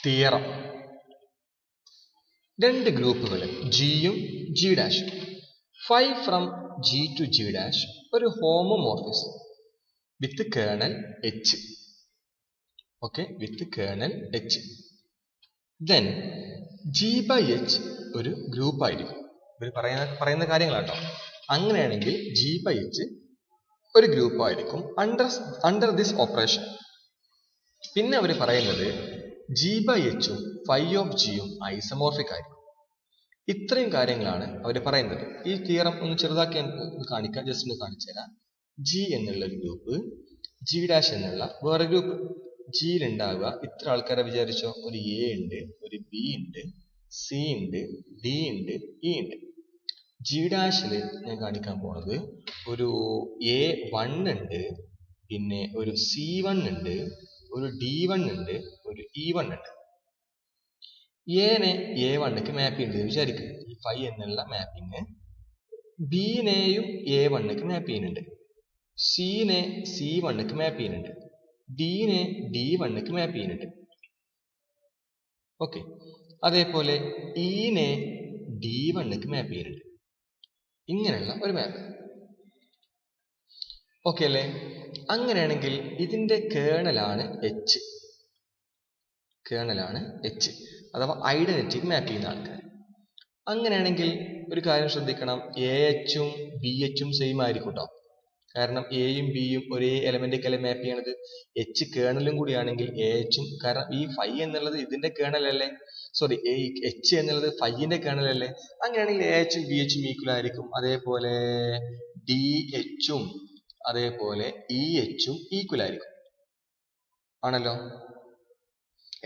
Theorem. രണ്ട് ഗ്രൂപ്പുകൾ ജിയും ജി ഡാഷും. Phi from G to G dash ഒരു homomorphism with kernel H. Okay, with kernel H. Then G by H ഒരു group ആയിരിക്കും. ഇവർ പറയുന്ന കാര്യങ്ങളാട്ടോ. അങ്ങനെയാണെങ്കിൽ ജി ബൈ എച്ച് ഒരു ഗ്രൂപ്പ് ആയിരിക്കും അണ്ടർ ദിസ് ഓപ്പറേഷൻ. പിന്നെ അവർ പറയുന്നത് ജി ബൈ എച്ചും ഫൈ ഓഫ് ജിയും ഐസമോർഫിക് ആയിരിക്കും. ഇത്രയും കാര്യങ്ങളാണ് അവർ പറയുന്നത്. ഈ തിയറം ഒന്ന് ചെറുതാക്കി കാണിക്കാം, ജസ്റ്റ് ഒന്ന് കാണിച്ചു തരാം. ജി എന്നുള്ള ഒരു ഗ്രൂപ്പ്, ജി ഡാഷ് എന്നുള്ള വേറെ ഗ്രൂപ്പ്. ജിയിൽ ഉണ്ടാവുക ഇത്ര ആൾക്കാരെ വിചാരിച്ചോ. ഒരു എ ഉണ്ട്, ഒരു ബി ഉണ്ട്, സി ഉണ്ട്, ഡി ഉണ്ട്, ഇ ഉണ്ട്. ജി ഡാഷില് ഞാൻ കാണിക്കാൻ പോണത് ഒരു A1 ഉണ്ട്, പിന്നെ ഒരു C1 ഉണ്ട്, ഒരു D1 ഉണ്ട്, ഒരു E1 ഉണ്ട്. എനെ A1ക്ക് മാപ്പ് ചെയ്യുന്നത് വിചാരിക്കും. ഈ ഫൈ എന്നുള്ള മാപ്പിങ് ബിനെയും A1ക്ക് മാപ്പ് ചെയ്യുന്നുണ്ട്, സിനെ C1ക്ക് മാപ്പ് ചെയ്യുന്നുണ്ട്, ഡിനെ D1ക്ക് മാപ്പ് ചെയ്യുന്നുണ്ട്. ഓക്കെ, അതേപോലെ ഇനെ D1ക്ക് മാപ്പ് ചെയ്യുന്നുണ്ട്. ഇങ്ങനെയുള്ള ഒരു മാപ്പ്. ഓക്കെ അല്ലേ? അങ്ങനെയാണെങ്കിൽ ഇതിന്റെ കേർണലാണ് എച്ച്. കേർണലാണ് എച്ച് അഥവാ ഐഡന്റിറ്റിക്ക് മാപ്പ് ചെയ്യുന്ന ആൾക്കാർ. അങ്ങനെയാണെങ്കിൽ ഒരു കാര്യം ശ്രദ്ധിക്കണം, എ എച്ചും ബി എച്ചും സെയിം ആയിരിക്കും കേട്ടോ. കാരണം എയും ബിയും ഒരേ എലമെന്റിക്കല്ലേ മാപ്പ് ചെയ്യണത്. എച്ച് കേർണലും കൂടിയാണെങ്കിൽ എ എച്ചും, കാരണം ഈ ഫൈ എന്നുള്ളത് ഇതിന്റെ കേർണൽ അല്ലേ, സോറി എച്ച് എന്നുള്ളത് ഫൈന്റെ കേർണൽ അല്ലേ. അങ്ങനെയാണെങ്കിൽ എ എച്ചും ബി എച്ചും ഈക്വൽ ആയിരിക്കും. അതേപോലെ ഡി എച്ചും അതേപോലെ ഇ എച്ചും ഈക്വൽ ആയിരിക്കും. ആണല്ലോ?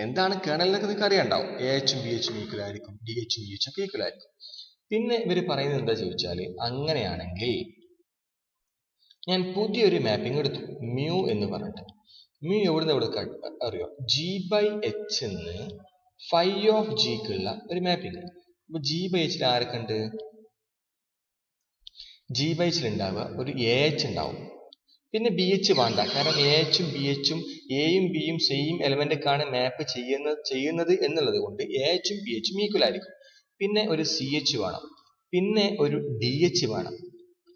എന്താണ് കേർണൽ എന്നൊക്കെ നിങ്ങൾക്ക് അറിയാണ്ടാവും. എ എച്ചും ബി എച്ചും ഈക്വൽ ആയിരിക്കും, ഡി എച്ചും ഇ എച്ചും ഒക്കെ ഈക്വൽ ആയിരിക്കും. പിന്നെ ഇവർ പറയുന്നത് എന്താ ചോദിച്ചാൽ, അങ്ങനെയാണെങ്കിൽ ഞാൻ പുതിയൊരു മാപ്പിംഗ് എടുത്തു, മ്യൂ എന്ന് പറഞ്ഞിട്ട്. മ്യൂ എവിടുന്ന് എവിടെ അറിയോ? ജി ബൈ എച്ച് എന്ന് ഫൈ ഓഫ് ജിക്കുള്ള ഒരു മാപ്പിംഗ്. അപ്പൊ ജി ബൈ എച്ചിൽ ആരൊക്കെ ഉണ്ട്? ജി ബൈ എച്ചിൽ ഉണ്ടാവുക ഒരു എ എച്ച് ഉണ്ടാവും, പിന്നെ ബി എച്ച് വേണ്ട. കാരണം എ എച്ചും ബി എച്ചും എയും ബിയും സെയിം എലമെന്റൊക്കെയാണ് മാപ്പ് ചെയ്യുന്നത് എന്നുള്ളത് കൊണ്ട് എ എച്ചും ബി എച്ചും ഈക്വൽ ആയിരിക്കും. പിന്നെ ഒരു സി എച്ച് വേണം, പിന്നെ ഒരു ഡി എച്ച് വേണം.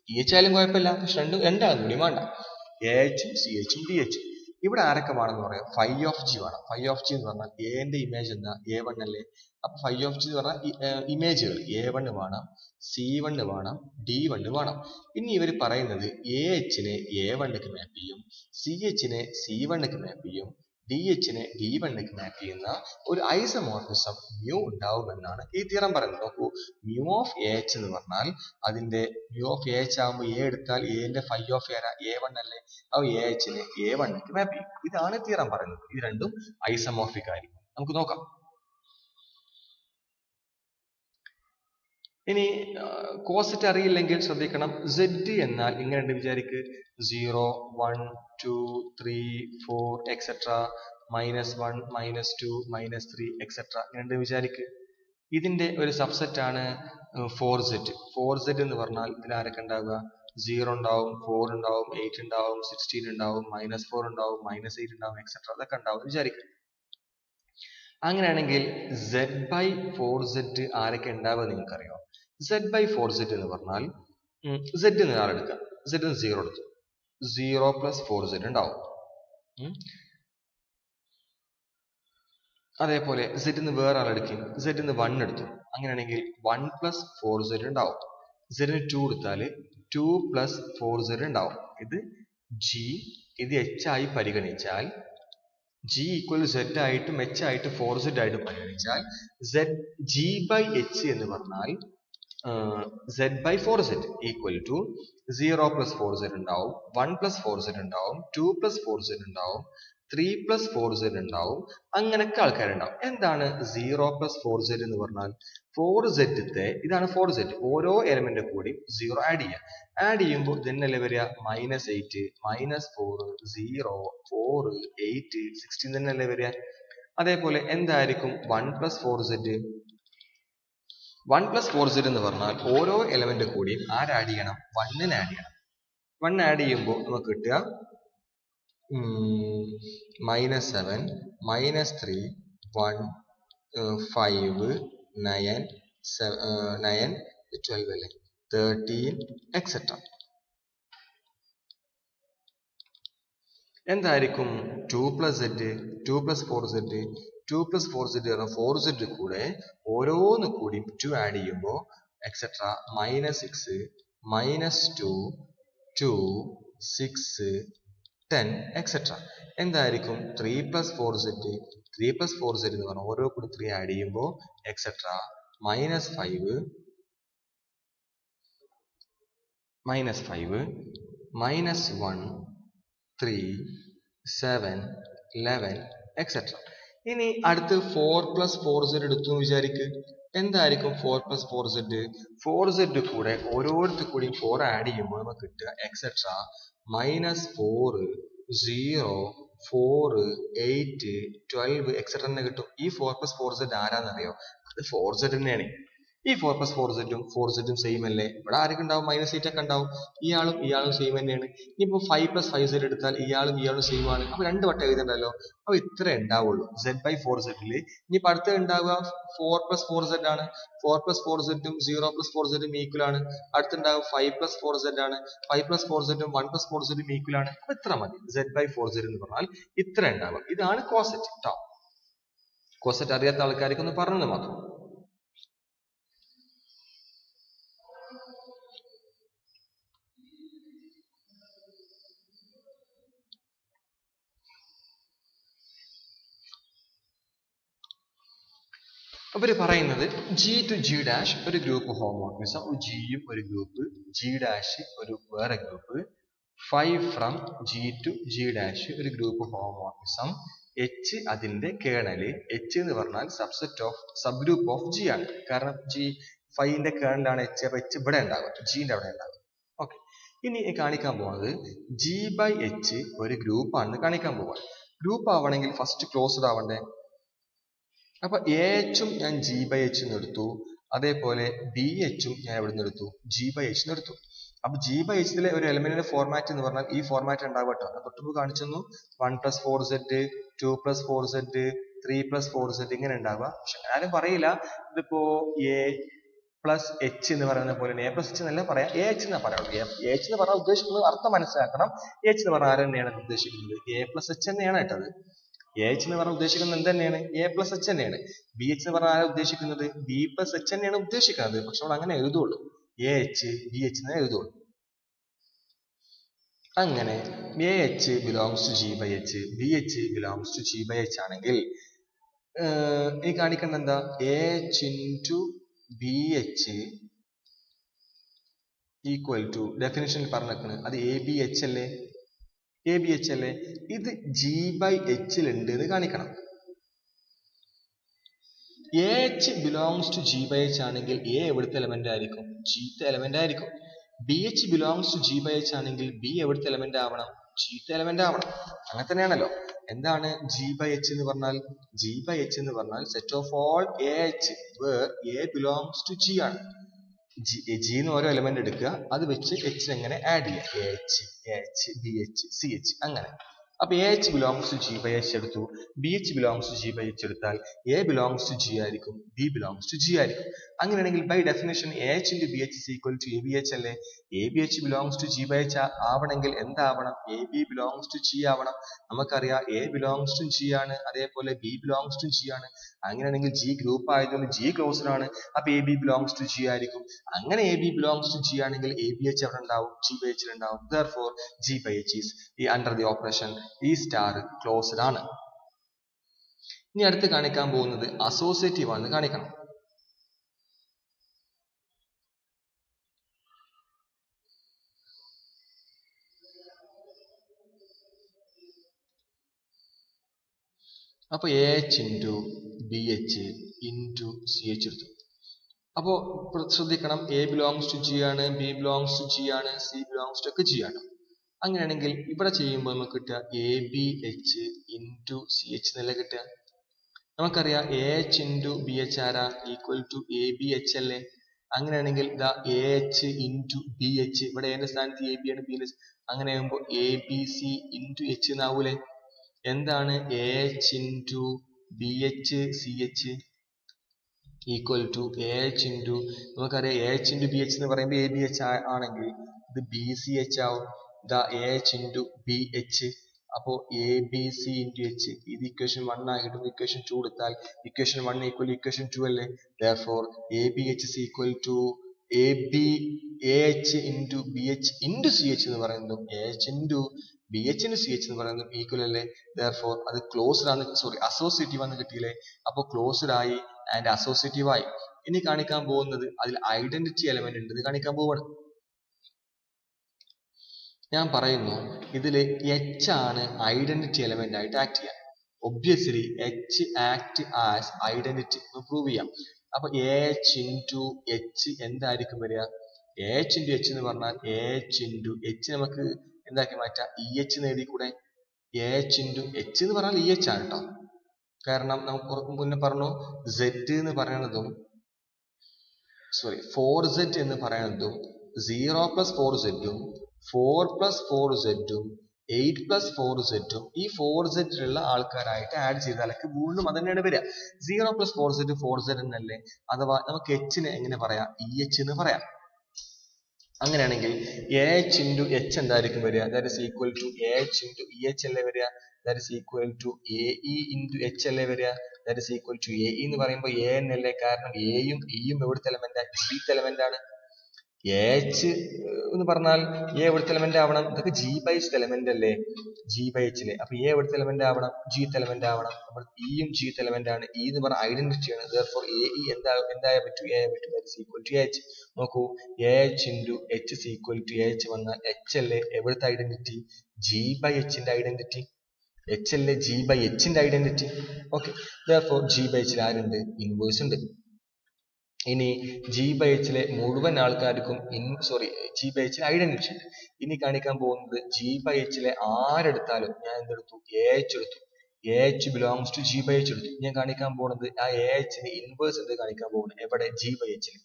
ഡി എച്ച് ആയാലും കുഴപ്പമില്ല, പക്ഷെ രണ്ടാളും കൂടി വേണ്ട. എ എച്ചും സി എച്ചും ഡി എച്ചും. ഇവിടെ ആരൊക്കെ വേണമെന്ന് പറയാം? ഫൈ ഓഫ് ജി വേണം. ഫൈ ഓഫ് ജി എന്ന് പറഞ്ഞാൽ എന്റെ ഇമേജ് എന്താ? A1 അല്ലേ? അപ്പൊ ഫൈ ഓഫ് ജി എന്ന് പറഞ്ഞാൽ ഇമേജുകൾ A1 വേണം, C1 വേണം, D1 വേണം. പിന്നെ ഇവർ പറയുന്നത് എ എച്ചിനെ A1ക്ക് മാപ്പ് ചെയ്യും, സി എച്ചിനെ C1ക്ക് മാപ്പ് ചെയ്യും, ഡി എച്ചിനെ D1ക്ക് മാപ്പ് ചെയ്യുന്ന ഒരു ഐസോമോർഫിസം മ്യൂ ഉണ്ടാവുമെന്നാണ് ഈ തിയറം പറയുന്നത്. നോക്കൂ, മ്യൂ ഓഫ് എ എച്ച് എന്ന് പറഞ്ഞാൽ അതിന്റെ മ്യൂ ഓഫ് എ എച്ച് ആകുമ്പോൾ എ എടുത്താൽ എന്റെ ഫൈ ഓഫ് A1 അല്ലേ, അത് എ എച്ചിനെ A1ക്ക് മാപ്പ് ചെയ്യും. ഇതാണ് തിയറം പറയുന്നത്. ഇത് രണ്ടും ഐസോമോർഫിക് ആയിരിക്കും. നമുക്ക് നോക്കാം. ഇനി കോസെറ്റ് അറിയില്ലെങ്കിൽ ശ്രദ്ധിക്കണം. Z എന്നാൽ ഇങ്ങനെ വിചാരിക്ക്, 0 1 2 3 4 എക്സെട്ര -1 -2 -3 എക്സെട്ര ഇങ്ങനെ വിചാരിക്ക്. ഇതിന്റെ ഒരു സബ്സെറ്റ് ആണ് 4Z. 4Z എന്ന് പറഞ്ഞാൽ ഇതിൽ ആരൊക്കെ ഉണ്ടാവുക? 0 ഉണ്ടാവും, 4 ഉണ്ടാവും, 8 ഉണ്ടാവും, 16 ഉണ്ടാവും, -4 ഉണ്ടാവും, -8 ഉണ്ടാവും, എക്സെട്ര അതൊക്കെ ഉണ്ടാവും വിചാരിക്കുക. അങ്ങനെയാണെങ്കിൽ Z/4Z ആരൊക്കെ ഉണ്ടാവുക നിങ്ങൾക്കറിയോ? Z/4Z എന്ന് പറഞ്ഞാൽ Z എന്ന് ആളെടുക്കുക, Z 0 എടുത്തു, 0 + 4Z ഉണ്ടാവും. അതേപോലെ Z എന്ന് വേറെ ആളെടുക്കും, Z എന്ന് 1 എടുത്തു, അങ്ങനെയാണെങ്കിൽ 1 + 4Z ഉണ്ടാവും. Z 2 എടുത്താൽ 2 + 4Z ഉണ്ടാവും. ഇത് G, ഇത് H ആയി പരിഗണിച്ചാൽ, G = Z ആയിട്ടും H ആയിട്ട് 4Z ആയിട്ട് പരിഗണിച്ചാൽ G/H എന്ന് പറഞ്ഞാൽ Z/4Z ഈക്വൽ ടു 0 + 4Z ഉണ്ടാവും, 1 + 4Z ഉണ്ടാവും, 2 + 4Z ഉണ്ടാവും, 3 + 4Z ഉണ്ടാവും. അങ്ങനെയൊക്കെ ആൾക്കാരുണ്ടാവും. എന്താണ് 0 + 4Z എന്ന് പറഞ്ഞാൽ? 4Z ഇതാണ് 4Z. ഓരോ എലമെന്റ് കൂടി 0 ആഡ് ചെയ്യുക. ആഡ് ചെയ്യുമ്പോൾ ഇതന്നെയല്ലേ വരിക? -8 -4 0 4 8 16 തന്നെയല്ലേ വരിക? അതേപോലെ എന്തായിരിക്കും 1 + 4Z? 1 + 4Z എന്ന് പറഞ്ഞാൽ ഓരോ എലമെന്റ് കൂടിയും ആഡ് ചെയ്യണം? 1 ആഡ് ചെയ്യണം. 1 ആഡ് ചെയ്യുമ്പോൾ നമുക്ക് കിട്ടുക -7 -3 1 5 9 9 12 അല്ലേ 13 എക്സെട്ര. എന്തായിരിക്കും 2 plus Z 2 plus 4 Z 2 plus 4 Z പറഞ്ഞാൽ 4 സെഡ് കൂടെ ഓരോന്ന് കൂടി 2 ആഡ് ചെയ്യുമ്പോൾ എക്സെട്ര -6 -2 2 6 10 എക്സെട്ര. എന്തായിരിക്കും 3 പ്ലസ് 4 സെഡ് 3 പ്ലസ് 4 സെഡ് എന്ന് പറഞ്ഞാൽ ഓരോ കൂടി 3 ആഡ് ചെയ്യുമ്പോൾ എക്സെട്ര -5 -5 -1 3 7 11 എക്സെട്ര. ഇനി അടുത്ത് 4 പ്ലസ് 4 സെഡ് എടുത്തു എന്ന് വിചാരിക്ക്. എന്തായിരിക്കും 4 പ്ലസ് 4 സെഡ് 4 സെഡ് കൂടെ ഓരോരുത്തർ കൂടി 4 ആഡ് ചെയ്യുമ്പോൾ നമുക്ക് കിട്ടുക എക്സെട്ര -4 0 4 8 12 എക്സെട്ര തന്നെ കിട്ടും. ഈ 4 പ്ലസ് 4 സെഡ് ആരാന്നറിയോ? അത് 4 സെഡ് തന്നെയാണ്. ഈ 4 പ്ലസ് 4 സെഡും സെയിം അല്ലേ? ഇവിടെ ആരൊക്കെ ഉണ്ടാവും? -8 ഒക്കെ ഉണ്ടാവും. ഇയാളും സെയിം തന്നെയാണ്. ഇനിയിപ്പോ 5 പ്ലസ് 5 സെഡ് എടുത്താൽ ഇയാളും സെയിം ആണ്. അപ്പൊ 2 വട്ടം എഴുതണ്ടല്ലോ. അപ്പൊ ഇത്ര ഉണ്ടാവുള്ളൂ Z/4 സെഡില്. ഇനിയിപ്പോ അടുത്ത ഉണ്ടാവുക 4 പ്ലസ് 4 സെഡ് ആണ്. 4 പ്ലസ് 4 സെഡും 0 പ്ലസ് 4 സെഡും ഈക്വൽ ആണ്. അടുത്തുണ്ടാവുക 5 പ്ലസ് 4 സെഡ് ആണ്. 5 പ്ലസ് 4 സെഡും 1 പ്ലസ് 4 സെഡും ഈക്വൽ ആണ്. അപ്പൊ ഇത്ര മതി. Z/4 സെഡ് എന്ന് പറഞ്ഞാൽ ഇത്ര ഉണ്ടാവുക. ഇതാണ് കോസെറ്റ് കേട്ടോ. കോസെറ്റ് അറിയാത്ത ആൾക്കാർക്ക് ഒന്ന് പറഞ്ഞത് മാത്രം. അവര് പറയുന്നത് ജി ടു ജി ഡാഷ് ഒരു ഗ്രൂപ്പ് ഹോമോമോർഫിസം, ജിയും ഒരു ഗ്രൂപ്പ്, ജി ഡാഷ് ഒരു വേറെ group, 5 from G to G dash ഒരു ഗ്രൂപ്പ് ഹോമോമോർഫിസം, എച്ച് അതിന്റെ കേർണല്. എച്ച് എന്ന് പറഞ്ഞാൽ സബ് ഗ്രൂപ്പ് ഓഫ് ജി ആണ്. കാരണം ജി 5ന്റെ കേർണലാണ് എച്ച്. അപ്പൊ എച്ച് ഇവിടെ ഉണ്ടാവുക, ജിന്റെ അവിടെ ഉണ്ടാവുക. ഓക്കെ, ഇനി കാണിക്കാൻ പോകുന്നത് ജി ബൈ എച്ച് ഒരു ഗ്രൂപ്പ് ആണെന്ന് കാണിക്കാൻ പോവുക. ഗ്രൂപ്പ് ആവണമെങ്കിൽ ഫസ്റ്റ് ക്ലോസ്ഡ് ആവണ്ടേ? അപ്പൊ എ എച്ചും ഞാൻ ജി ബൈ എച്ച് എന്ന് എടുത്തു. അതേപോലെ ബി എച്ചും ഞാൻ എവിടെ നിന്ന് എടുത്തു? ജി ബൈ എച്ച് എന്ന് എടുത്തു. അപ്പൊ ജി ബൈ എച്ചിലെ ഒരു എലമെന്റിന്റെ ഫോർമാറ്റ് എന്ന് പറഞ്ഞാൽ ഈ ഫോർമാറ്റ് ഉണ്ടാവട്ടോ. തൊട്ടുമ്പ് കാണിച്ചു 1 plus 4 Z 2 plus 4 Z 3 plus 4 Z ഇങ്ങനെ ഉണ്ടാവുക. പക്ഷെ ആരും പറയില്ല ഇതിപ്പോ എ പ്ലസ് എച്ച് എന്ന് പറയുന്ന പോലെ എ പ്ലസ് എച്ച് എന്നല്ല പറയാം, എ എച്ച് എന്നാ പറയാം. എ എച്ച് എന്ന് പറഞ്ഞാൽ ഉദ്ദേശിക്കുന്നത് അർത്ഥം മനസ്സിലാക്കണം. എ എച്ച് എന്ന് പറഞ്ഞാൽ ആര് തന്നെയാണ് ഉദ്ദേശിക്കുന്നത്? എ പ്ലസ് എച്ച് തന്നെയാണ് കേട്ടത്. എ എച്ച് എന്ന് പറഞ്ഞാൽ ഉദ്ദേശിക്കുന്നത് എന്ത് തന്നെയാണ്? എ പ്ലസ് എച്ച് തന്നെയാണ്. ബി എച്ച് എന്ന് പറഞ്ഞാൽ ഉദ്ദേശിക്കുന്നത് ബി പ്ലസ് എച്ച് തന്നെയാണ് ഉദ്ദേശിക്കുന്നത്. പക്ഷെ നമ്മൾ അങ്ങനെ എഴുതുള്ളൂ, എ എച്ച് ബി എച്ച് എന്നേ എഴുതുള്ളൂ. അങ്ങനെ A H belongs to G by H, B H belongs to G by H ആണെങ്കിൽ ഈ കാണിക്കേണ്ട എന്താ? A H into B H equal to ഡെഫിനിഷനിൽ പറഞ്ഞേക്കണ് അത് എ ബി എച്ച് അല്ലേ? എ ബി എച്ച് അല്ലേ? ഇത് ജി ബൈ എച്ചിൽ ഉണ്ട് എന്ന് കാണിക്കണം. A H belongs to G by H ആണെങ്കിൽ എ എവിടുത്തെ എലമെന്റ് ആയിരിക്കും? ജിത്തെ എലമെന്റ് ആയിരിക്കും. B H belongs to G by H ആണെങ്കിൽ ബി എവിടുത്തെ എലമെന്റ് ആവണം? ജിത്തെ എലമെന്റ് ആവണം. അങ്ങനെ തന്നെയാണല്ലോ. എന്താണ് ജി ബൈ എച്ച് എന്ന് പറഞ്ഞാൽ? ജി ബൈ എച്ച് എന്ന് പറഞ്ഞാൽ set of all A H where A belongs to G ആണ്. ജിന്ന് ഓരോ എലമെന്റ് എടുക്കുക, അത് വെച്ച് എച്ചിന് എങ്ങനെ ആഡ് ചെയ്യുക? A H B H C H അങ്ങനെ. അപ്പൊ A H belongs to G by H എടുത്തു, B H belongs to G by H എടുത്താൽ എ ബിലോങ്സ് ടു ജി ആയിരിക്കും, ബി ബിലോങ്സ് ടു ജി ആയിരിക്കും. അങ്ങനെയാണെങ്കിൽ by definition A H into B H is equal to A B H അല്ലേ? A B H belongs to G by H ആവണമെങ്കിൽ എന്താവണം? A B belongs to G ആവണം. നമുക്കറിയാം A belongs to G ആണ്, അതേപോലെ B belongs to G ആണ്. അങ്ങനെയാണെങ്കിൽ G group ആയതുകൊണ്ട് ജി ക്ലോസ്ഡ് ആണ്. അപ്പൊ A B belongs to G ആയിരിക്കും. അങ്ങനെ A B belongs to G ആണെങ്കിൽ എ ബി എച്ച് എവിടെ ഉണ്ടാവും? ജി ബൈ എച്ചിൽ ഉണ്ടാവും. Therefore G by H is under the operation ഈ സ്റ്റാർ ക്ലോസ്ഡ് ആണ്. ഇനി അടുത്ത് കാണിക്കാൻ പോകുന്നത് അസോസിയേറ്റീവ് ആണെന്ന് കാണിക്കണം. അപ്പൊ A H into B H into C H എടുത്തു. അപ്പോ ശ്രദ്ധിക്കണം, എ ബിലോങ്സ് ടു ജി ആണ്, ബി ബിലോങ്സ് ടു ജി ആണ്, സി ബിലോങ്സ് ടു ഒക്കെ ജി ആണ്. അങ്ങനെയാണെങ്കിൽ ഇവിടെ ചെയ്യുമ്പോൾ നമുക്ക് കിട്ടുക A B H into C H എന്നല്ലേ കിട്ടുക. നമുക്കറിയാം A H into B H ആരാ? Equal to A B H അല്ലേ? അങ്ങനെയാണെങ്കിൽ ഇതാ A H into B H, ഇവിടെ എന്റെ സ്ഥാനത്ത് എ ബി ആണ്, ബി അങ്ങനെ ആകുമ്പോൾ A B C into H എന്നാവൂലേ? എന്താണ് A H into BH CH equal to AH into നമുക്കറിയാം AH ഇൻറ്റു BH എന്ന് പറയുമ്പോൾ ABH ആണെങ്കിൽ ഇത് BCH ആവും. ഇതാ AH ഇൻറ്റു BH. അപ്പോൾ ABC ഇൻറ്റു H ഇത് ഇക്വേഷൻ 1 ആയിട്ടും ഇക്വേഷൻ 2 എടുത്താൽ ഇക്വേഷൻ 1 ഈക്വൽ ഇക്വേഷൻ 2 അല്ലേ. therefore ABH is equal to AH into BH into CH എന്ന് പറയുന്നതും AH into BH into CH എന്ന് പറയുന്നതും ഈക്വൽ അല്ലേ. therefore അത് ക്ലോസ്ഡ് ആണ്, സോറി അസോസിയേറ്റീവ് ആണ് കിട്ടിയില്ലേ. അപ്പോൾ ക്ലോസ്ഡ് ആയി ആൻഡ് അസോസിയേറ്റീവ് ആയി. ഇനി കാണിക്കാൻ പോകുന്നത് അതിൽ ഐഡന്റിറ്റി എലമെന്റ് ഉണ്ടെന്ന് കാണിക്കാൻ പോവാണ്. ഞാൻ പറയുന്നു ഇതിൽ H ആണ് ഐഡന്റിറ്റി എലമെന്റ് ആയിട്ട് ആക്ട് ചെയ്യാൻ. Obviously H act as identity prove ചെയ്യാം. അപ്പൊ AH ഇൻറ്റു H എന്തായിരിക്കും വരിക? AH ഇൻറ്റു H എന്ന് പറഞ്ഞാൽ AH ഇൻറ്റു H നമുക്ക് എന്താക്കി മാറ്റാം? EH എന്ന് എഴുതി കൂടെ? AH ഇൻറ്റു H എന്ന് പറഞ്ഞാൽ EH ആണ് കേട്ടോ. കാരണം നമുക്ക് മുന്നേ പറഞ്ഞു Z എന്ന് പറയുന്നതും 4Z എന്ന് പറയുന്നതും 0 പ്ലസ് 4Z ഉം 4 പ്ലസ് 4Z ഉം 8 പ്ലസ് 4Z ഉം ഈ 4Z ഉള്ള ആൾക്കാരായിട്ട് ആഡ് ചെയ്താലൊക്കെ വീണ്ടും അത് തന്നെയാണ് വരിക. 0 പ്ലസ് 4Z 4Z എന്നല്ലേ. അഥവാ നമുക്ക് H നെ എങ്ങനെ പറയാം? EH എന്ന് പറയാം. അങ്ങനെയാണെങ്കിൽ AH ഇൻറ്റു H എന്തായിരിക്കും വരിക? That is equal to AH into EH അല്ലേ വരിക. that is equal to AE into H അല്ലേ വരിക. that is equal to AE എന്ന് പറയുമ്പോൾ A എന്നല്ലേ. കാരണം A യും E യും എവിടുത്തെ എലമെന്റ്? Gth എലമെന്റ് ആണ്. AH എന്ന് പറഞ്ഞാൽ A എവിടുത്തെ എലമെന്റ് ആവണം? ഇതൊക്കെ G by H എലമെന്റ് അല്ലേ, G by H ലെ. അപ്പൊ A എവിടുത്തെ എലമെന്റ് ആവണം? Gth എലമെന്റ് ആവണം. അപ്പോൾ E യും Gth എലമെന്റ് ആണ്. E എന്ന് പറഞ്ഞ ഐഡന്റിറ്റി ആണ്. therefore AE എന്തായ പറ്റൂ? A പറ്റൂ. that is equal to H. നോക്കൂ, AH into H is equal to AH വന്നാൽ H അല്ലേ എവിടുത്തെ ഐഡന്റിറ്റി? G by H ന്റെ ഐഡന്റിറ്റി. H അല്ലേ G by H ന്റെ identity. Okay, therefore G by H ൽ ആരുണ്ട്? ഇൻവേഴ്സ് ഉണ്ട്. ഇനി G by H ലെ മുഴുവൻ ആൾക്കാർക്കും G by H ലെ ഐഡന്റിറ്റി ഉണ്ട്. ഇനി കാണിക്കാൻ പോകുന്നത് G by H ലെ ആരെടുത്താലും ഞാൻ എന്തെടുത്തു? AH എടുത്തു. AH belongs to G by H എടുത്തു. ഞാൻ കാണിക്കാൻ പോകുന്നത് ആ AH ന് ഇൻവേഴ്സ് എന്ത് കാണിക്കാൻ പോകുന്നത്? എവിടെ? G by H ൽ.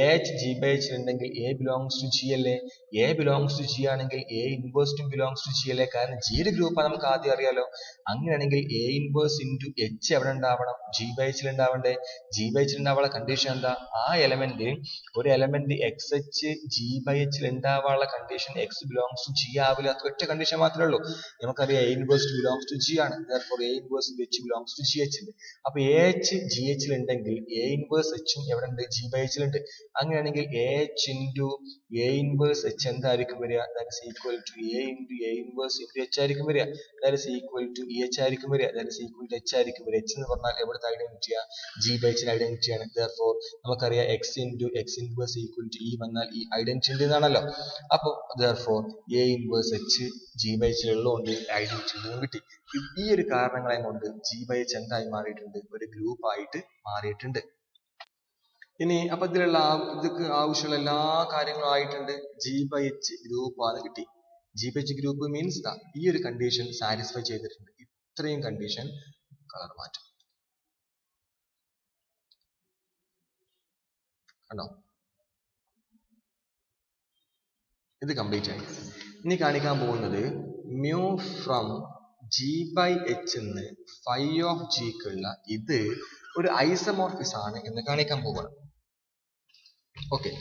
AH G by H ഉണ്ടെങ്കിൽ A belongs to G അല്ലേ. A belongs to G ആണെങ്കിൽ A inverse belongs to G അല്ലേ. കാരണം G യുടെ ഗ്രൂപ്പാണ് നമുക്ക് ആദ്യം അറിയാലോ. അങ്ങനെയാണെങ്കിൽ A inverse into H എവിടെ ഉണ്ടാവണം? G by H ൽ ഉണ്ടാവണ്ടേ. G by H ൽ ഉണ്ടാവാനുള്ള കണ്ടീഷൻ എന്താ? ആ എലമെന്റ് ഒരു element XH G by H ൽ ഉണ്ടാവാനുള്ള condition X belongs to G ആവില്ല. ഒറ്റ കണ്ടീഷൻ മാത്രമേ ഉള്ളൂ. നമുക്കറിയാം A inverse belongs to G ആണ്. therefore A inverse H belongs to GH ഉണ്ട്. അപ്പൊ AH GH ൽ ഉണ്ടെങ്കിൽ A inverse H ഉം എവിടെ ഉണ്ട്? G by H ൽ ഉണ്ട്. അങ്ങനെയാണെങ്കിൽ AH into A inverse H എന്തായിരിക്കും വരിക? that is equal to A into A inverse into H ആയിരിക്കും വരിക. that is equal to EH ആയിരിക്കും വരിക. that is equal to H ആയിരിക്കും വരിക. H എന്ന് പറഞ്ഞാൽ എവിടുത്തെ ഐഡന്റിറ്റിയാ? G by H ന്റെ ഐഡന്റിറ്റിയാണ്. therefore നമുക്കറിയാം X into X inverse equal to E വന്നാൽ ഈ ഐഡന്റിറ്റി ഉണ്ട് എന്നാണല്ലോ. അപ്പോൾ therefore A inverse H G by H ഉള്ളതുകൊണ്ട് ഐഡന്റിറ്റി ഉണ്ടെന്ന് കിട്ടി. ഈ ഒരു കാരണങ്ങളെ കൊണ്ട് G by H എന്തായി മാറിയിട്ടുണ്ട്? ഒരു ഗ്രൂപ്പ് ആയിട്ട് മാറിയിട്ടുണ്ട്. ഇനി അപ്പൊ ഇതിലുള്ള ഇതൊക്കെ ആവശ്യമുള്ള എല്ലാ കാര്യങ്ങളും ആയിട്ടുണ്ട്. G by H ഗ്രൂപ്പ് ആണ് കിട്ടി. G by H group means ഈ ഒരു കണ്ടീഷൻ സാറ്റിസ്ഫൈ ചെയ്തിട്ടുണ്ട്. ഇത്രയും കണ്ടീഷൻ കളർ മാറ്റും കണ്ടോ? ഇത് കംപ്ലീറ്റ് ആയി. ഇനി കാണിക്കാൻ പോകുന്നത് mu from G by H എന്ന് phi of G ക്കുള്ള ഇത് ഒരു ഐസോമോർഫിസ് ആണ് എന്ന് കാണിക്കാൻ പോകണം. ഓക്കെ,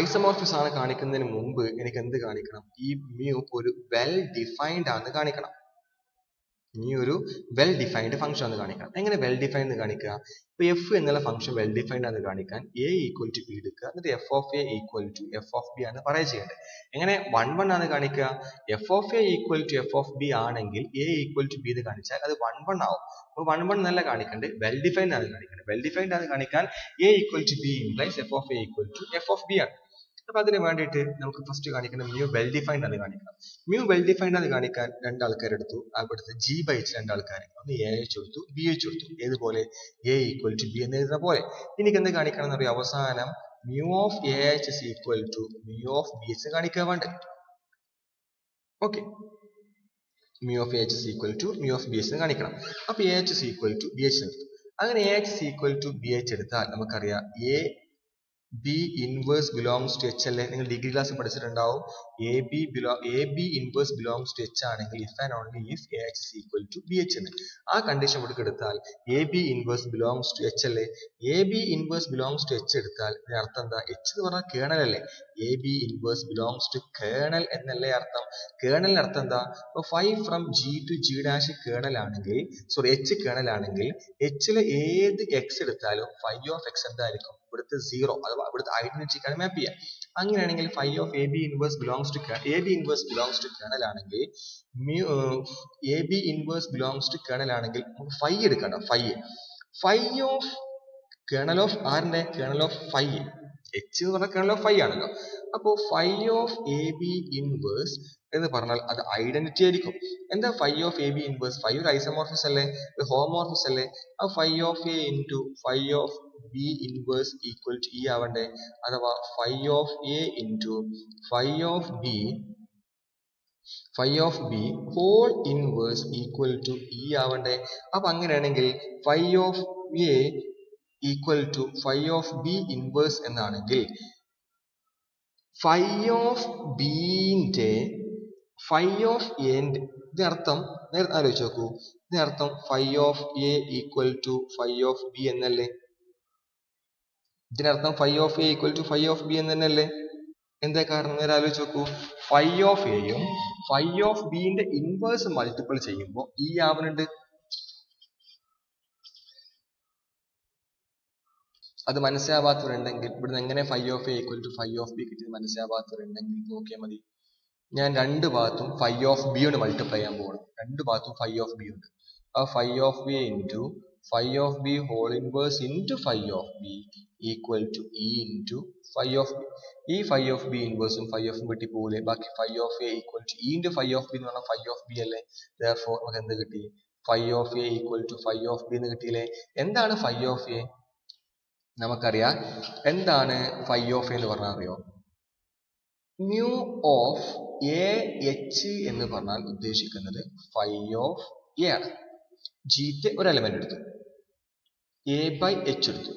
ഐസോമോർഫിസ് ആണ് കാണിക്കുന്നതിന് മുമ്പ് എനിക്ക് എന്ത് കാണിക്കണം? ഈ mu ഒരു വെൽ ഡിഫൈൻഡ് ആണെന്ന് കാണിക്കണം. ഇനി ഒരു വെൽ ഡിഫൈൻഡ് ഫംഗ്ഷൻ ആണ് കാണിക്കണം. എങ്ങനെ വെൽ ഡിഫൈൻഡ് കാണിക്കുക? ഇപ്പൊ എഫ് എന്നുള്ള ഫംഗ്ഷൻ വെൽ ഡിഫൈൻഡ് ആണ് കാണിക്കാൻ A ഈക്വൽ ടു ബി എടുക്കുക. എന്നിട്ട് F of A equal to F of B ആണ് പറയുക ചെയ്യേണ്ടത്. എങ്ങനെ 1 ആണ് കാണിക്കുക? F of A equal to F of B ആണെങ്കിൽ A ഈക്വൽ ടു ബി എന്ന് കാണിച്ചാൽ അത് 1 ആവും. അപ്പൊ 1 എന്നല്ല കാണിക്കേണ്ടത്, വെൽ ഡിഫൈൻഡ് ആണ് കാണിക്കേണ്ടത്. വെൽ ഡിഫൈൻഡ് ആണ് കാണിക്കാൻ A equal to B implies F of A equal to F of B ആണ്. അപ്പൊ അതിന് വേണ്ടിയിട്ട് നമുക്ക് ഫസ്റ്റ് കാണിക്കണം mu വെൽ ഡിഫൈൻഡ് ആണ് കാണിക്കണം. mu വെൽ ഡിഫൈൻഡ് ആണ് കാണിക്കാൻ രണ്ടാൾക്കാരെടുത്തു. അവിടുത്തെ G by H രണ്ടാൾക്കാർ, ഒന്ന് AH എടുത്തു, BH എടുത്തു. ഏതുപോലെ? A ഈക്വൽ ടു ബി എന്ന് എഴുതുന്ന പോലെ. എനിക്ക് എന്ത് കാണിക്കണം എന്ന് അറിയാം? അവസാനം mu of AH is equal to mu of BH കാണിക്കാൻ വേണ്ടത്. Okay, mu of AH is equal to mu of BH കാണിക്കണം. അപ്പൊ AH is equal to BH എടുത്തു. അങ്ങനെ AH is equal to BH എടുത്താൽ നമുക്കറിയാം A B inverse belongs to H അല്ലേ? നിങ്ങൾ ഡിഗ്രി ക്ലാസ് പഠിച്ചിട്ടുണ്ടാവും. A B inverse belongs to H ആണെങ്കിൽ if and only if A H is equal to B H എന്ന്. ആ കണ്ടീഷൻ ഇവിടെ എടുത്താൽ A B inverse belongs to H അല്ലേ? A B inverse belongs to H എടുത്താൽ അർത്ഥം എന്താ? എച്ച് എന്ന് പറഞ്ഞാൽ കേണൽ അല്ലേ? A B inverse belongs to kernel എന്നല്ലേ അർത്ഥം? കേണലിന് അർത്ഥം എന്താ? ഇപ്പൊ 5 from G to G dash kernel ആണെങ്കിൽ, സോറി എച്ച് കേണൽ ആണെങ്കിൽ എച്ചിലെ ഏത് എക്സ് എടുത്താലും ഫൈ ഓഫ് എക്സ് എന്തായിരിക്കും? ഇവിടുത്തെ 0 അഥവാ ഇവിടുത്തെ ഐഡന്റിറ്റിക്കാണ് മാപ്പ് ചെയ്യുക. അങ്ങനെയാണെങ്കിൽ phi of A B inverse belongs to kernel ആണെങ്കിൽ A B inverse belongs to kernel ആണെങ്കിൽ നമുക്ക് ഫൈ എടുക്കണ്ട. ഫൈ ഓഫ് കേണൽ ഓഫ് ആറിന്റെ കേണൽ ഓഫ് ഫൈ, എച്ച് എന്ന് പറഞ്ഞാൽ കേണൽ ഓഫ് ഫൈ ആണല്ലോ. അപ്പോ phi of A B inverse എന്ന് പറഞ്ഞാൽ അത് ഐഡന്റിറ്റി ആയിരിക്കും. എന്താ phi of A B inverse? Phi ഒരു ഐസോമോർഫിസ് അല്ലേ? ഒരു ഹോമോർഫിസ് അല്ലേ? ആ phi of A into phi of B inverse equal to E ആവണ്ടേ? അഥവാ phi of A into phi of B whole inverse equal to E ആവണ്ടേ? അപ്പൊ അങ്ങനെയാണെങ്കിൽ phi of A equal to phi of B inverse എന്നാണെങ്കിൽ phi of ബിന്റെ phi of എന്റെ ഇതിനർത്ഥം നേരത്തെ ആലോചിച്ച് നോക്കൂ. ഇതിനർത്ഥം phi of A equal to phi of B എന്നല്ലേ? ഇതിനർത്ഥം phi of A equal to phi of B എന്ന് തന്നെയല്ലേ? എന്താ കാരണം? നേരെ ആലോചിച്ച് നോക്കൂ. ഫൈ ഓഫ് എയും ഫൈ ഓഫ് ബിന്റെ ഇൻവേഴ്സ് മൾട്ടിപ്പിൾ ചെയ്യുമ്പോൾ ഇ ആവുന്നുണ്ട്. അത് മനസ്സിലാവാത്തവരുണ്ടെങ്കിൽ ഇവിടുന്ന് എങ്ങനെ phi of A equal to phi of b കിട്ടിയത് മനസ്സിലാവാത്തവരുണ്ടെങ്കിൽ നോക്കിയാൽ മതി. ഞാൻ രണ്ട് ഭാഗത്തും ഫൈ ഓഫ് ബി കൊണ്ട് മൾട്ടിപ്ലൈ ചെയ്യാൻ പോകണം. രണ്ട് ഭാഗത്തും ഫൈ ഓഫ് ബി ഉണ്ട്. ആ phi of A into phi of B whole inverse into phi of b equal to E into phi of b. ഈ ഫൈ ഓഫ് ബി ഇൻവേഴ്സും ഫൈ ഓഫ് വെട്ടി പോലെ ബാക്കി phi of A equal to E into phi of B എന്ന് പറഞ്ഞാൽ phi of B അല്ലേ? therefore നമുക്ക് എന്ത് കിട്ടി? Phi of A equal to phi of B എന്ന് കിട്ടിയില്ലേ? എന്താണ് ഫൈ ഓഫ് എ? നമുക്കറിയാം. എന്താണ് ഫൈ ഓഫ് എ എന്ന് പറഞ്ഞാൽ അറിയോ? മ്യൂ ഓഫ് എ എച്ച് എന്ന് പറഞ്ഞാൽ ഉദ്ദേശിക്കുന്നത് ഫൈ ഓഫ് എ ആണ്. ജിത്തെ ഒരു എലമെന്റ് എടുത്തു, എ ബൈ എച്ച് എടുത്തു.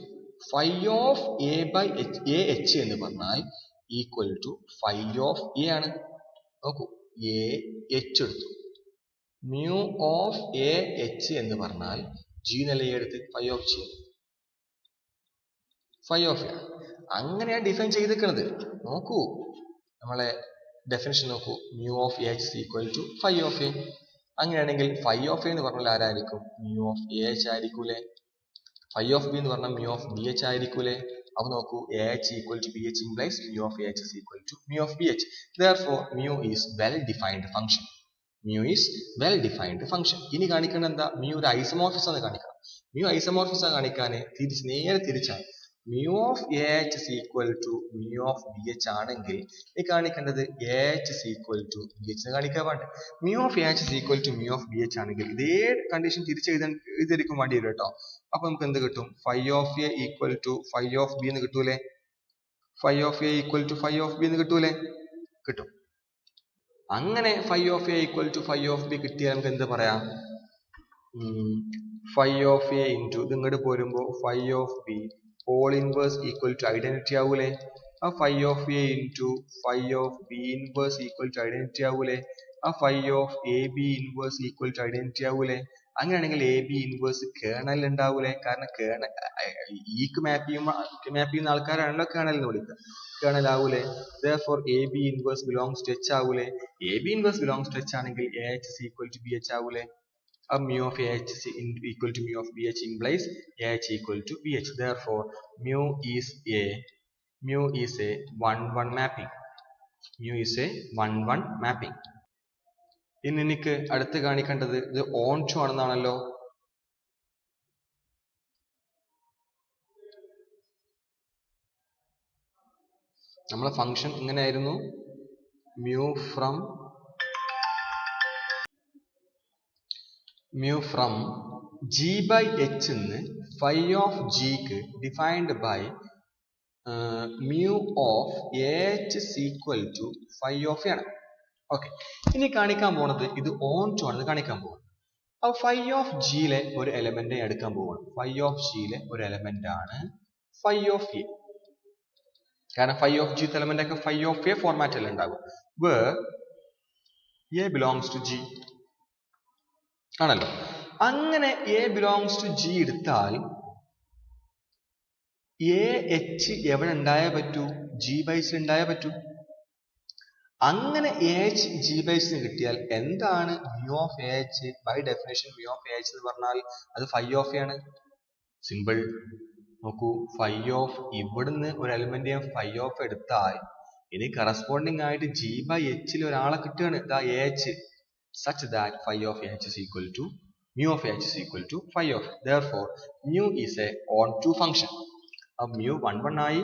Phi of a by a H എന്ന് പറഞ്ഞാൽ equal to phi of A ആണ്. നോക്കൂ, എ എച്ച് എടുത്തു. മ്യൂ ഓഫ് എ എച്ച് എന്ന് പറഞ്ഞാൽ ജി നില എടുത്ത് phi of g, phi of a. അങ്ങനെയാണ് ഡിഫൈൻ ചെയ്തിരിക്കുന്നത്. നോക്കൂ, നമ്മളെ ഡെഫിനിഷൻ നോക്കൂ. Mu of A H equal to phi of a. അങ്ങനെയാണെങ്കിൽ ഫൈ ഓഫ് എ എന്ന് പറഞ്ഞാൽ ആരായിരിക്കും? മ്യൂ ഓഫ് എ എച്ച് ആയിരിക്കൂലേ? ഫൈ ഓഫ് ബി എന്ന് പറഞ്ഞാൽ മ്യൂ ഓഫ് ബി എച്ച് ആയിരിക്കൂലേ? അപ്പൊ നോക്കൂ, A H equal to B H implies mu of A H equal to mu of B H. therefore mu is well defined function. Mu is well defined function. ഇനി കാണിക്കണം എന്താ? Mu ഒരു ഐസോമോർഫിസ് ആണ് കാണിക്കണം. Mu ഐസോമോർഫിസ് ആണ് കാണിക്കാൻ നേരെ തിരിച്ചാണ്. Mu of A H is equal to mu of B H ആണെങ്കിൽ ഈ കാണിക്കേണ്ടത് A H is equal to B H കാണിക്കാൻ വേണ്ട. Mu of A H is equal to mu of B H ആണെങ്കിൽ ഇതേ കണ്ടീഷൻ തിരിച്ചെഴുതാൻ വേണ്ടി വരും കേട്ടോ. അപ്പൊ നമുക്ക് എന്ത് കിട്ടും? Phi of A equal to phi of B എന്ന് കിട്ടൂലേ? Phi of A equal to phi of B എന്ന് കിട്ടൂലേ? കിട്ടും. അങ്ങനെ phi of A equal to phi of B കിട്ടിയാൽ നമുക്ക് എന്ത് പറയാം? ഫൈ ഓഫ് എ ഇൻറ്റു ഇത് ഇങ്ങോട്ട് പോരുമ്പോൾ phi of B whole inverse equal to identity ആവൂലേ? ആ phi of A into phi of B inverse equal to identity ആവൂലേ? ആ phi of A B inverse equal to identity ആവൂലേ? അങ്ങനെയാണെങ്കിൽ A B inverse colonel ഉണ്ടാവൂലേ? കാരണം ഈക്ക് മാപ്പ് ചെയ്യുന്ന ആൾക്കാരാണല്ലോ colonel എന്ന് വിളിക്കുക. കേണൽ ആവൂലേ? therefore a B inverse belongs to h ആവൂലേ? A B inverse belongs to H ആണെങ്കിൽ a H is equal to B h ആവൂലേ? mu of AH is equal to mu of BH implies AH equal to BH. Therefore, mu is a 1-1 mapping. Mu is a 1-1 mapping. ഇനി എനിക്ക് അടുത്ത് കാണിക്കേണ്ടത് ഇത് on to ആണെന്നാണല്ലോ. നമ്മളെ function ഇങ്ങനെയായിരുന്നു. mu from g by h എന്ന് phi of g ക്ക് defined by mu of ah is equal to phi of a ആണ്. ഓക്കെ, ഇനി കാണിക്കാൻ പോണത് ഇത് ഓൺ ടു ആണെന്ന് കാണിക്കാൻ പോകണം. അപ്പോൾ phi of g യിലെ ഒരു എലമെന്റ് എടുക്കാൻ പോകണം. phi of g യിലെ ഒരു എലമെന്റ് ആണ് phi of a. കാരണം ഫൈ ഓഫ് ജി എലമെന്റ് ഒക്കെ ഫൈ ഓഫ് എ ഫോർമാറ്റിൽ ഉണ്ടാകും. Where A belongs to G ആണല്ലോ. അങ്ങനെ എ ബിലോങ്സ് ടു ജി എടുത്താൽ എ എച്ച് എവിടെ ഉണ്ടായേ പറ്റൂ? ജി ബൈസിൽ ഉണ്ടായേ പറ്റൂ. അങ്ങനെ എ എച്ച് ജി ബൈസിന് കിട്ടിയാൽ എന്താണ് mu of A H? By definition mu of A H എന്ന് പറഞ്ഞാൽ അത് ഫൈ ഓഫ് എ ആണ്. സിമ്പിൾ. നോക്കൂ, ഫൈ ഓഫ് ഇവിടുന്ന് ഒരു എലിമെന്റ് ഫൈ ഓഫ് എടുത്താൽ ഇനി കറസ്പോണ്ടിങ് ആയിട്ട് ജി ബൈ എച്ചിൽ ഒരാളെ കിട്ടുകയാണ്, ഇതാ A H. such that phi of h is equal to mu of h is equal to phi of. Therefore, mu is a onto function. अब mu 1 ആയി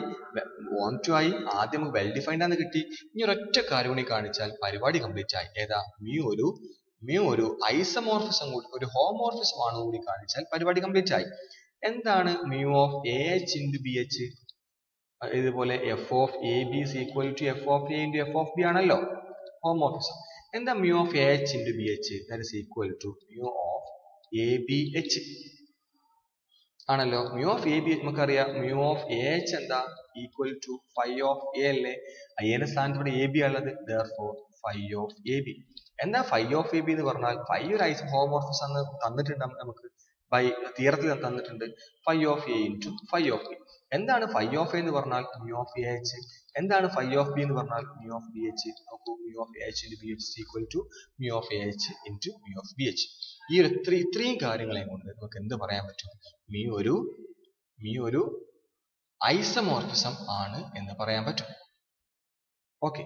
onto ആയി. ആദ്യം നമുക്ക് വെൽ ഡിഫൈൻഡ് ആണെന്ന് കിട്ടി. ഇനി ഒരൊറ്റ കാര്യം കൂടി കാണിച്ചാൽ പരിപാടി കംപ്ലീറ്റ് ആയി. ഏതാ? mu ഒരു ഐസോമോർഫിസം കൂടി, ഒരു ഹോമോർഫിസം ആണ് കൂടി കാണിച്ചാൽ പരിപാടി കംപ്ലീറ്റ് ആയി. എന്താണ് mu of ah into bh? ഇതുപോലെ f of ab is equal to f of a into f of b ആണല്ലോ ഹോമോർഫിസം. എന്താ mu of ah into bh? That is equal to mu of abh ആണല്ലോ. mu of ab നമുക്കറിയാം, mu of ah എന്താ? Equal to phi of a അല്ലേ? a ന്റെ സ്ഥാനത്ത് ഇവിടെ ab ഉള്ളത്. therefore phi of ab. എന്താ phi of ab എന്ന് പറഞ്ഞാൽ? phi ഒരു ഹോമോർഫിസം എന്ന് തന്നിട്ടുണ്ട് നമുക്ക്, ബൈ തിയറത്തിൽ തന്നിട്ടുണ്ട്. phi of a into phi of b. എന്താണ് phi of a എന്ന് പറഞ്ഞാൽ? mu of ah. എന്താണ് phi of b എന്ന് പറഞ്ഞാൽ? mu of bh. നോക്കൂ, mu of ah into bh is equal to mu of ah into mu of bh. ഈ ഇത്രയും കാര്യങ്ങളെ കൊണ്ട് നമുക്ക് എന്ത് പറയാൻ പറ്റും? mu ഒരു ഐസോമോർഫിസം ആണ് എന്ന് പറയാൻ പറ്റും. ഓക്കെ.